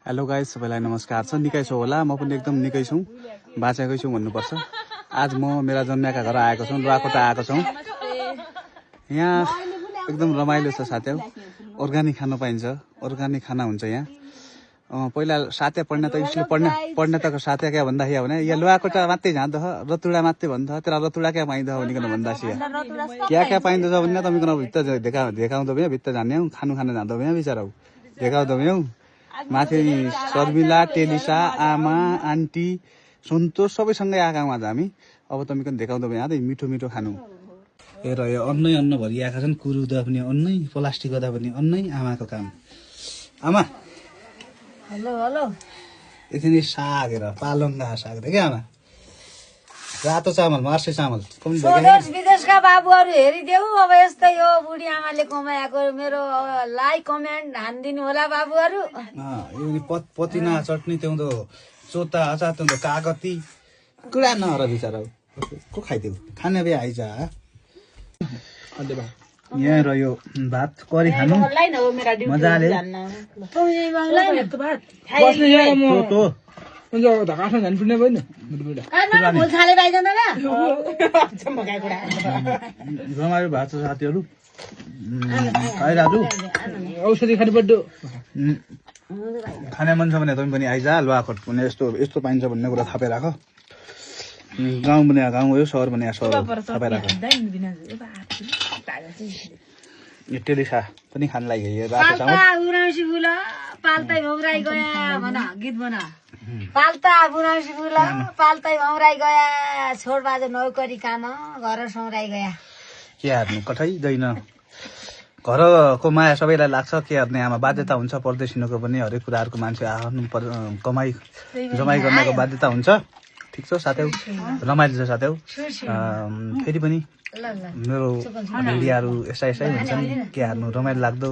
Hello guys, सबैलाई नमस्कार छ। निकै छौ होला, म पनि एकदम निकै छु, बाँचेकै छु भन्नुपर्छ। आज म मेरा जन्मिएका घर आएको छु, लुवाकोटा आएको छौँ। यहाँ एकदम रमाइलो छ साथीहरु। अर्गानिक खान पाइन्छ, अर्गानिक खाना हुन्छ यहाँ। पहिला साथै पढ्न त स्कुल पढ्न त साथै क्या भन्दाखेरि भने यहाँ लुवाकोटा मात्रै जाँदो ह, रतुडा मात्रै भन्छ। तेरा रतुडा क्या पाइन्छ भनिकन भन्दासी क्या पाइन्छ भन्ने तपाईकन भित्र देखाउँदो भए भित्र जाने हौ, खानु खान जाँदो भए बिचारा देखाउँदो भए हौ। माथि शर्मिला, टेलिसा, आमा, आन्टी, सन्तोष सबैसँगै आएका आज हामी। अब तपाईकन देखाउँदो भए आदै मिठो मिठो खानु। हेर यो अन्नै अन्न भरिआएका छन्, कुरुदा पनि अन्नै, प्लास्टिक गर्दा पनि अन्नै आमाको काम। आमा हेलो हेलो यसरी साग हेर, पालङ्गा साग देख्यो आमा। रातो चामल, मार्से चामल स्वदेश विदेशका बाबुहरू हेरिदेऊ। अब यस्तै हो बुढी आमाले कमाएको। मेरो लाइक कमेन्ट हानिदिनु होला बाबुहरू। यो पतिना चटनी त्याउँदो, चोता अचार त्याउँदो, कागती कुरा नहर बिचारा को खाइदेऊ खाने बे आइज। यहाँ रह्यो भात करी खानु मजाले। रमाइलो भएको छ साथीहरू, खाइरहेको औषधि खानु पर्दो। खाने मन छ भने तपाईँ पनि आइज। लुवाकोट भने यस्तो पाइन्छ भन्ने कुरा थाहा राख। गाउँ भने गाउँ हो, सहर भने सहर थाहा राख। यो टेलिसा पनि खान लागि पाल्तै भौराई गया भन, गीत भन। पाल्ता बुरासी बुला पाल्तै भौराई गया, छोड बाजे नौकरी खान घर सौराई गया। के हार्नु कठैदैन। घरको माया सबैलाई लाग्छ, के हार्ने आमा बाध्यता हुन्छ। परदेशिनुको पनि हरेक कुराहरूको मान्छे आफ्नो कमाई जमाई गर्नको बाध्यता हुन्छ। ठिक छ साथै, रमाइलो छ साथै। फेरि पनि मेरो भिडियोहरू यसै हुन्छन्, के हार्नु रमाइलो लाग्दो।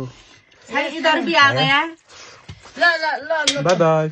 By by.